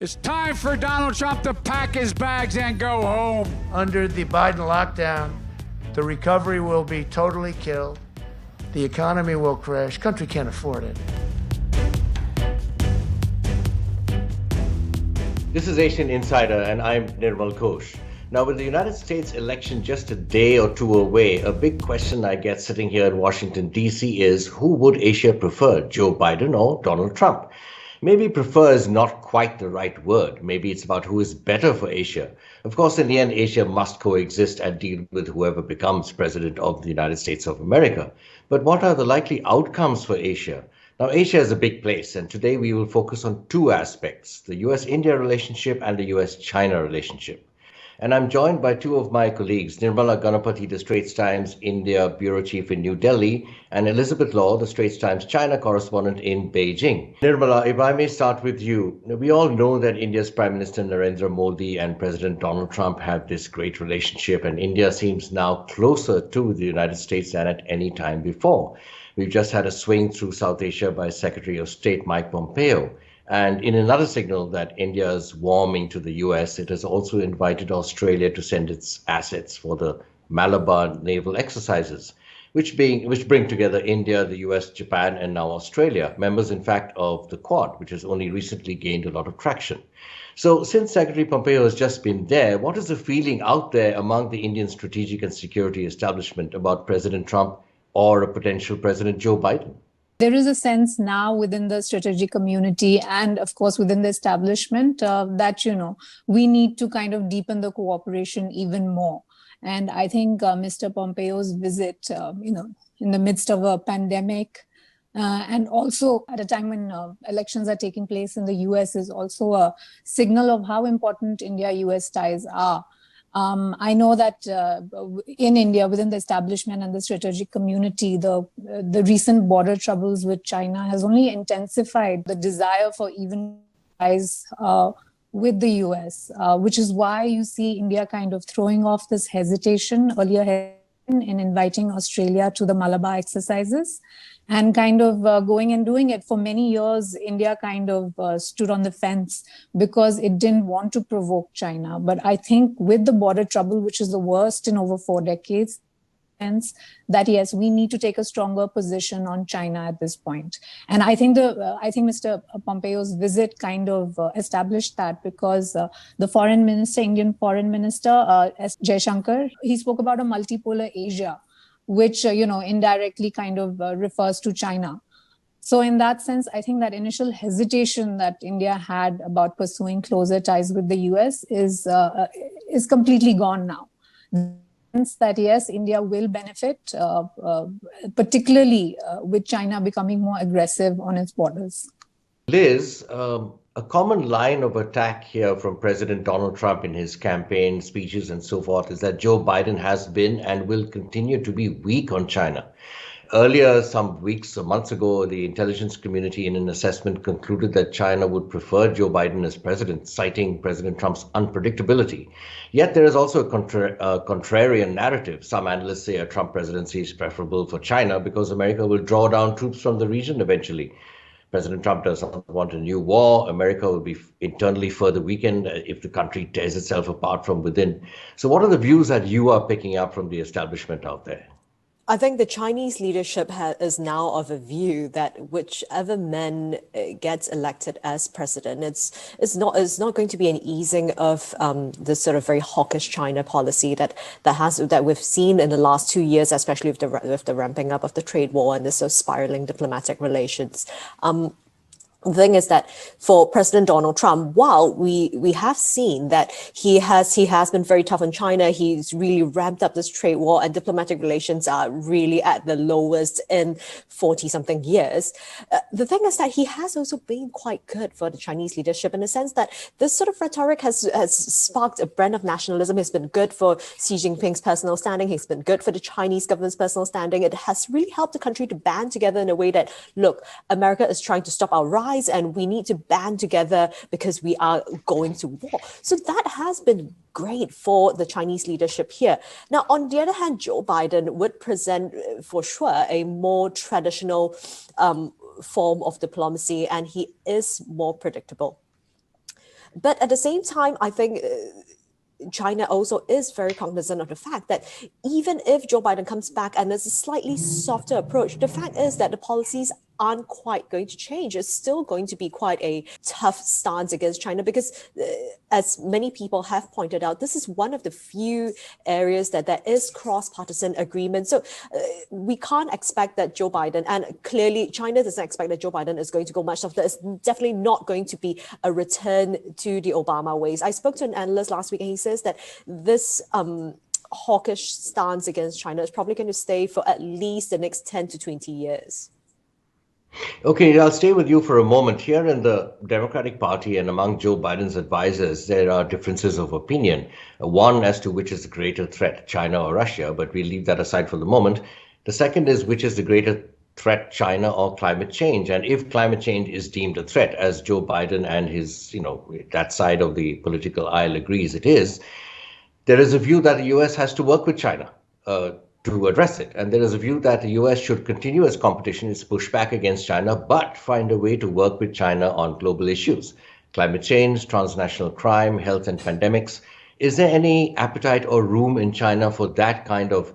It's time for Donald Trump to pack his bags and go home. Under the Biden lockdown, the recovery will be totally killed. The economy will crash. Country can't afford it. This is Asian Insider, and I'm Nirmala Ganapathy. Now, with the United States election just a day or two away, a big question I get sitting here in Washington, D.C. is who would Asia prefer, Joe Biden or Donald Trump? Maybe prefer is not quite the right word. Maybe it's about who is better for Asia. Of course, in the end, Asia must coexist and deal with whoever becomes president of the United States of America. But what are the likely outcomes for Asia? Now, Asia is a big place, and today we will focus on two aspects, the US-India relationship and the US-China relationship. And I'm joined by two of my colleagues, Nirmala Ganapathy, the Straits Times India Bureau Chief in New Delhi, and Elizabeth Law, the Straits Times China correspondent in Beijing. Nirmala, if I may start with you. We all know that India's Prime Minister Narendra Modi and President Donald Trump have this great relationship, and India seems now closer to the United States than at any time before. We've just had a swing through South Asia by Secretary of State Mike Pompeo. And in another signal that India is warming to the US, it has also invited Australia to send its assets for the Malabar naval exercises, which bring together India, the US, Japan, and now Australia, members, in fact, of the Quad, which has only recently gained a lot of traction. So since Secretary Pompeo has just been there, what is the feeling out there among the Indian strategic and security establishment about President Trump or a potential President Joe Biden? There is a sense now within the strategic community and, of course, within the establishment that, we need to kind of deepen the cooperation even more. And I think Mr. Pompeo's visit, in the midst of a pandemic and also at a time when elections are taking place in the US is also a signal of how important India-US ties are. I know that in India, within the establishment and the strategic community, the recent border troubles with China has only intensified the desire for even ties with the US, which is why you see India kind of throwing off this hesitation earlier in inviting Australia to the Malabar exercises and kind of going and doing it. For many years, India kind of stood on the fence because it didn't want to provoke China. But I think with the border trouble, which is the worst in over 4 decades, that yes, we need to take a stronger position on China at this point. And I think Mr. Pompeo's visit kind of established that because the Indian Foreign Minister, S. Jaishankar, he spoke about a multipolar Asia, which, indirectly kind of refers to China. So in that sense, I think that initial hesitation that India had about pursuing closer ties with the US is completely gone now. That yes, India will benefit, particularly with China becoming more aggressive on its borders. Liz, a common line of attack here from President Donald Trump in his campaign speeches and so forth is that Joe Biden has been and will continue to be weak on China. Earlier, some weeks or months ago, the intelligence community in an assessment concluded that China would prefer Joe Biden as president, citing President Trump's unpredictability. Yet there is also a contrarian narrative. Some analysts say a Trump presidency is preferable for China because America will draw down troops from the region eventually. President Trump does not want a new war. America will be internally further weakened if the country tears itself apart from within. So what are the views that you are picking up from the establishment out there? I think the Chinese leadership is now of a view that whichever man gets elected as president, it's not going to be an easing of this sort of very hawkish China policy that we've seen in the last 2 years, especially with the ramping up of the trade war and this sort of spiraling diplomatic relations. The thing is that for President Donald Trump, while we have seen that he has been very tough on China, he's really ramped up this trade war and diplomatic relations are really at the lowest in 40-something years. The thing is that he has also been quite good for the Chinese leadership in the sense that this sort of rhetoric has sparked a brand of nationalism. He's been good for Xi Jinping's personal standing. He's been good for the Chinese government's personal standing. It has really helped the country to band together in a way that, look, America is trying to stop our rise and we need to band together because we are going to war. So that has been great for the Chinese leadership here. Now, on the other hand, Joe Biden would present for sure a more traditional form of diplomacy, and he is more predictable. But at the same time, I think China also is very cognizant of the fact that even if Joe Biden comes back and there's a slightly softer approach, the fact is that the policies aren't quite going to change. It's still going to be quite a tough stance against China because, as many people have pointed out, this is one of the few areas that there is cross-partisan agreement. So we can't expect that Joe Biden, and clearly China doesn't expect that Joe Biden is going to go much softer. It's definitely not going to be a return to the Obama ways. I spoke to an analyst last week and he says that this hawkish stance against China is probably going to stay for at least the next 10 to 20 years. Okay, I'll stay with you for a moment. Here in the Democratic Party and among Joe Biden's advisors, there are differences of opinion. One as to which is the greater threat, China or Russia, but we'll leave that aside for the moment. The second is which is the greater threat, China or climate change? And if climate change is deemed a threat, as Joe Biden and his, that side of the political aisle agrees it is, there is a view that the US has to work with China to address it. And there is a view that the US should continue its competition, its pushback against China, but find a way to work with China on global issues, climate change, transnational crime, health and pandemics. Is there any appetite or room in China for that kind of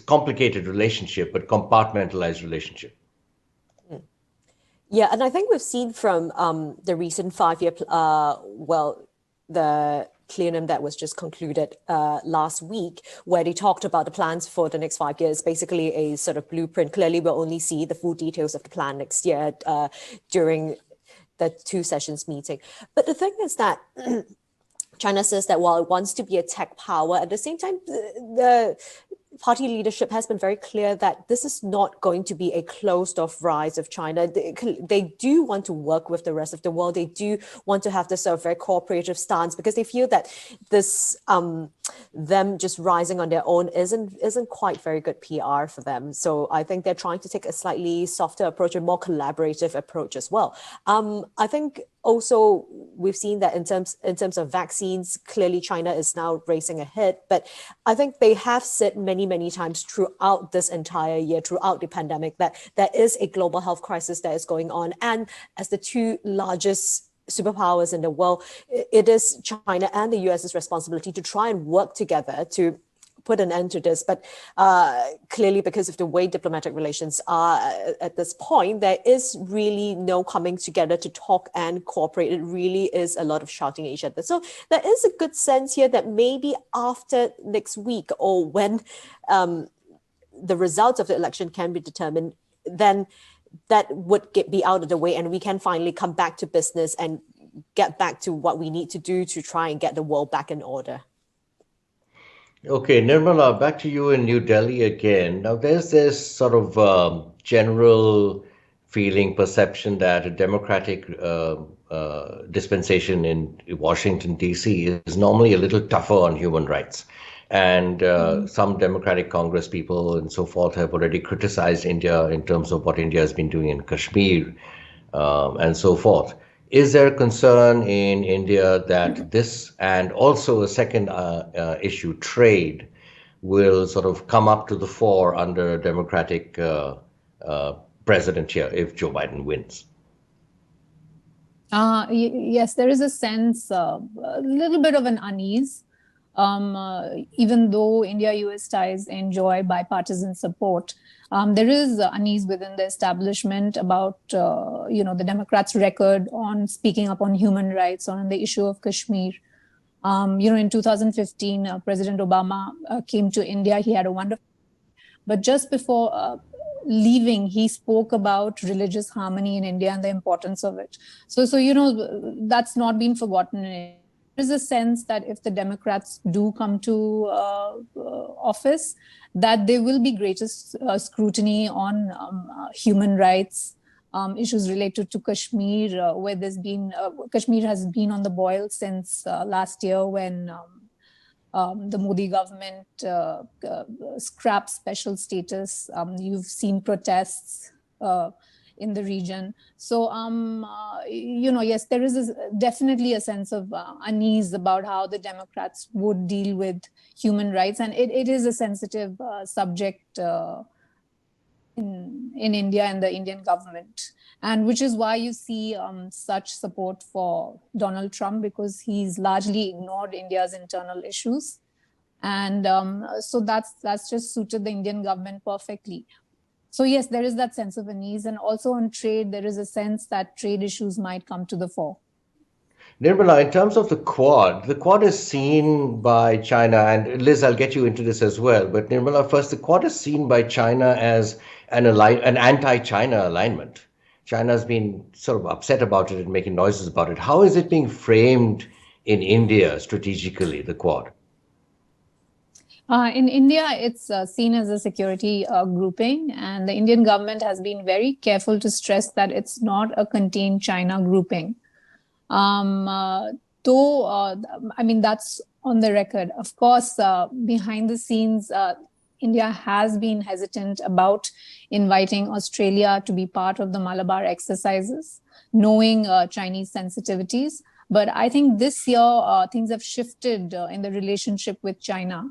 complicated relationship, but compartmentalized relationship? Yeah, and I think we've seen from the recent 5-year, the plenum that was just concluded last week, where they talked about the plans for the next 5 years, basically a sort of blueprint. Clearly, we'll only see the full details of the plan next year during the 2 sessions meeting. But the thing is that China says that while it wants to be a tech power, at the same time, the party leadership has been very clear that this is not going to be a closed-off rise of China. They do want to work with the rest of the world. They do want to have this sort of very cooperative stance because they feel that this them just rising on their own isn't quite very good PR for them. So I think they're trying to take a slightly softer approach, a more collaborative approach as well. I think also we've seen that in terms of vaccines, clearly China is now racing ahead. But I think they have said many times throughout this entire year, throughout the pandemic, that there is a global health crisis that is going on. And as the 2 largest superpowers in the world, it is China and the US's responsibility to try and work together to put an end to this. But clearly, because of the way diplomatic relations are at this point, there is really no coming together to talk and cooperate. It really is a lot of shouting at each other. So there is a good sense here that maybe after next week, or when the results of the election can be determined, then that would be out of the way and we can finally come back to business and get back to what we need to do to try and get the world back in order. Okay, Nirmala, back to you in New Delhi again. Now, there's this sort of general feeling, perception that a democratic dispensation in Washington, D.C. is normally a little tougher on human rights. And some Democratic Congress people and so forth have already criticized India in terms of what India has been doing in Kashmir and so forth. Is there concern in India that this and also a second issue, trade, will sort of come up to the fore under a Democratic president here if Joe Biden wins? Yes, there is a sense, a little bit of an unease. Even though India-US ties enjoy bipartisan support, there is unease within the establishment about, the Democrats' record on speaking up on human rights, on the issue of Kashmir. In 2015, President Obama came to India. He had a wonderful, but just before leaving, he spoke about religious harmony in India and the importance of it. So that's not been forgotten in India. There's a sense that if the Democrats do come to office, that there will be greater scrutiny on human rights, issues related to Kashmir, where Kashmir has been on the boil since last year when the Modi government scrapped special status. You've seen protests in the region. So, yes, there is definitely a sense of unease about how the Democrats would deal with human rights. And it is a sensitive subject in in India and the Indian government. And which is why you see such support for Donald Trump, because he's largely ignored India's internal issues. And so that's just suited the Indian government perfectly. So yes, there is that sense of unease. And also on trade, there is a sense that trade issues might come to the fore. Nirmala, in terms of the Quad is seen by China, and Liz, I'll get you into this as well. But Nirmala, first, the Quad is seen by China as an anti-China alignment. China's been sort of upset about it and making noises about it. How is it being framed in India strategically, the Quad? In India, it's seen as a security grouping, and the Indian government has been very careful to stress that it's not a contained China grouping. I mean, that's on the record. Of course, behind the scenes, India has been hesitant about inviting Australia to be part of the Malabar exercises, knowing Chinese sensitivities. But I think this year, things have shifted in the relationship with China.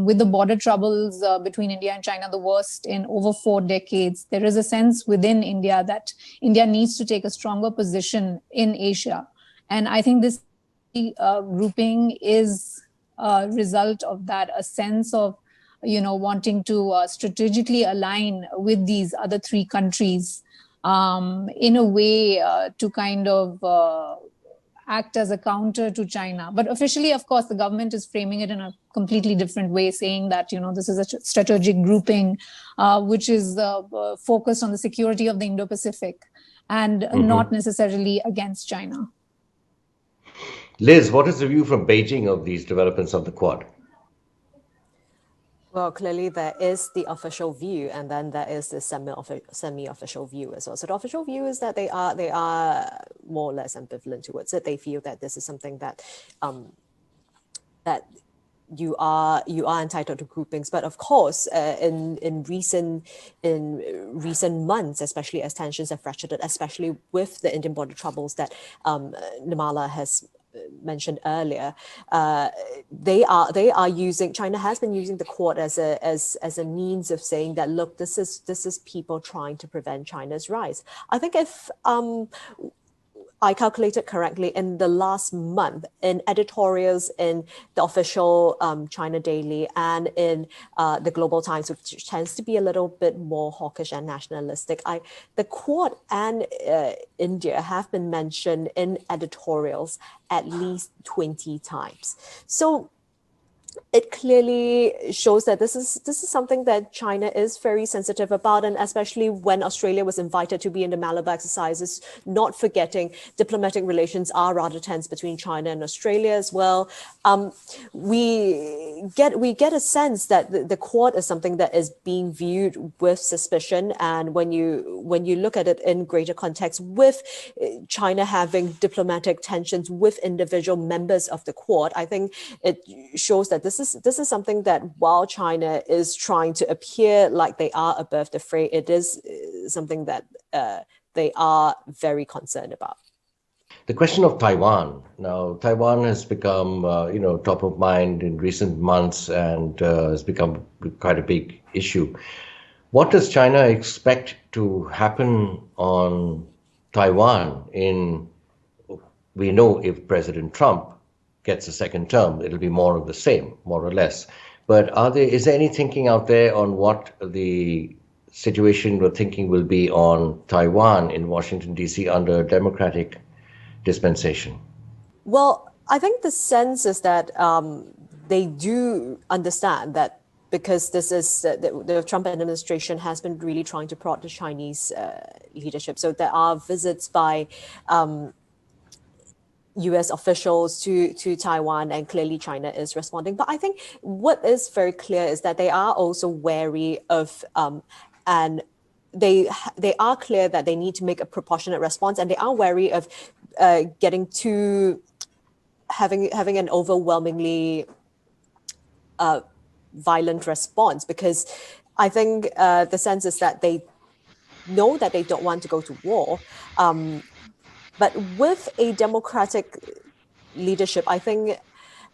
With the border troubles between India and China, the worst in over 4 decades, there is a sense within India that India needs to take a stronger position in Asia. And I think this grouping is a result of that, a sense of, wanting to strategically align with these other 3 countries in a way to kind of act as a counter to China. But officially, of course, the government is framing it in a completely different way, saying that, this is a strategic grouping which is focused on the security of the Indo-Pacific and not necessarily against China. Liz, what is the view from Beijing of these developments on the Quad? Well, clearly there is the official view, and then there is the semi-official view as well. So the official view is that they are more or less ambivalent towards it. They feel that this is something that that you are entitled to groupings. But of course, in recent months, especially as tensions have ratcheted, especially with the Indian border troubles that Nirmala has mentioned earlier, China has been using the Quad as a means of saying that, look, this is people trying to prevent China's rise. I think if I calculated correctly, in the last month, in editorials in the official China Daily and in the Global Times, which tends to be a little bit more hawkish and nationalistic, the Quad and India have been mentioned in editorials at least 20 times. So it clearly shows that this is something that China is very sensitive about, and especially when Australia was invited to be in the Malabar exercises, not forgetting diplomatic relations are rather tense between China and Australia as well. We get a sense that the Quad is something that is being viewed with suspicion, and when you look at it in greater context, with China having diplomatic tensions with individual members of the Quad, I think it shows that this is something that, while China is trying to appear like they are above the fray, it is something that they are very concerned about. The question of Taiwan. Now, Taiwan has become, top of mind in recent months and has become quite a big issue. What does China expect to happen on Taiwan we know if President Trump gets a second term, it'll be more of the same, more or less. But is there any thinking out there on what the situation or thinking will be on Taiwan in Washington, D.C. under Democratic dispensation? Well, I think the sense is that they do understand that, because this is the Trump administration has been really trying to prod the Chinese leadership. So there are visits by US officials to Taiwan, and clearly China is responding. But I think what is very clear is that they are also wary of, and they are clear that they need to make a proportionate response, and they are wary of getting to having an overwhelmingly violent response, because I think the sense is that they know that they don't want to go to war. But with a democratic leadership, I think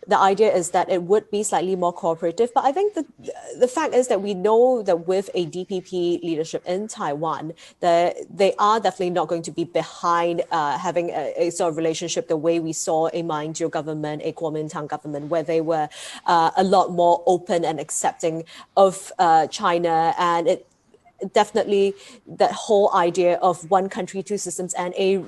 the idea is that it would be slightly more cooperative. But I think the fact is that we know that with a DPP leadership in Taiwan, that they are definitely not going to be behind having a sort of relationship the way we saw a Ma Ying-jeou government, a Kuomintang government, where they were a lot more open and accepting of China. And it definitely, that whole idea of one country, two systems, and a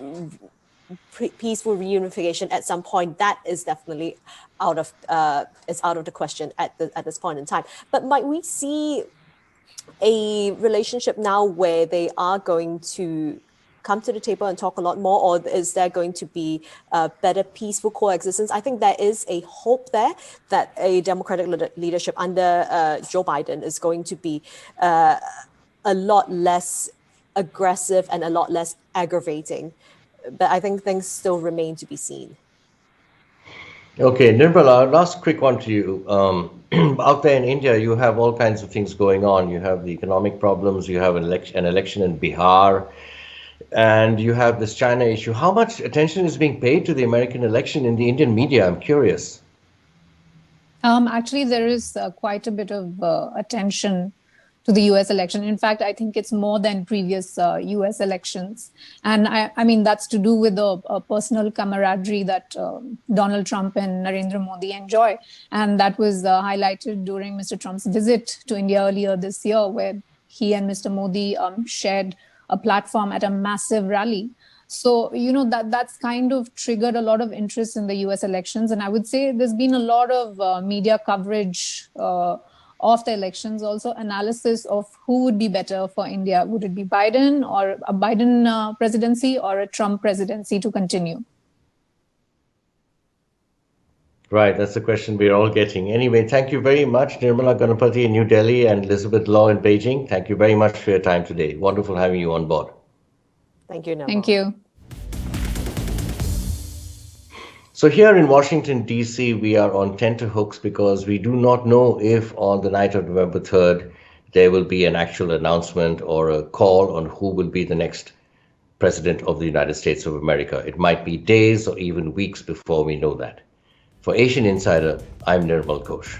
peaceful reunification at some point, that is definitely out of the question at this point in time. But might we see a relationship now where they are going to come to the table and talk a lot more, or is there going to be better peaceful coexistence? I think there is a hope there that a democratic leadership under Joe Biden is going to be a lot less aggressive and a lot less aggravating. But I think things still remain to be seen. Okay, Nirmala, last quick one to you. Out there in India, you have all kinds of things going on. You have the economic problems, you have an election in Bihar, and you have this China issue. How much attention is being paid to the American election in the Indian media? I'm curious. Actually, there is quite a bit of attention to the US election. In fact, I think it's more than previous US elections. And I mean, that's to do with the personal camaraderie that Donald Trump and Narendra Modi enjoy. And that was highlighted during Mr. Trump's visit to India earlier this year, where he and Mr. Modi shared a platform at a massive rally. So, you know, that's kind of triggered a lot of interest in the US elections. And I would say there's been a lot of media coverage of the elections, also analysis of who would be better for India. Would it be Biden or a Biden presidency or a Trump presidency to continue? Right, that's the question we're all getting. Anyway, thank you very much, Nirmala Ganapathy in New Delhi and Elizabeth Law in Beijing. Thank you very much for your time today. Wonderful having you on board. Thank you, Nirmala. Thank you. So here in Washington, D.C., we are on tenterhooks because we do not know if on the night of November 3rd, there will be an actual announcement or a call on who will be the next president of the United States of America. It might be days or even weeks before we know that. For Asian Insider, I'm Nirmal Ghosh.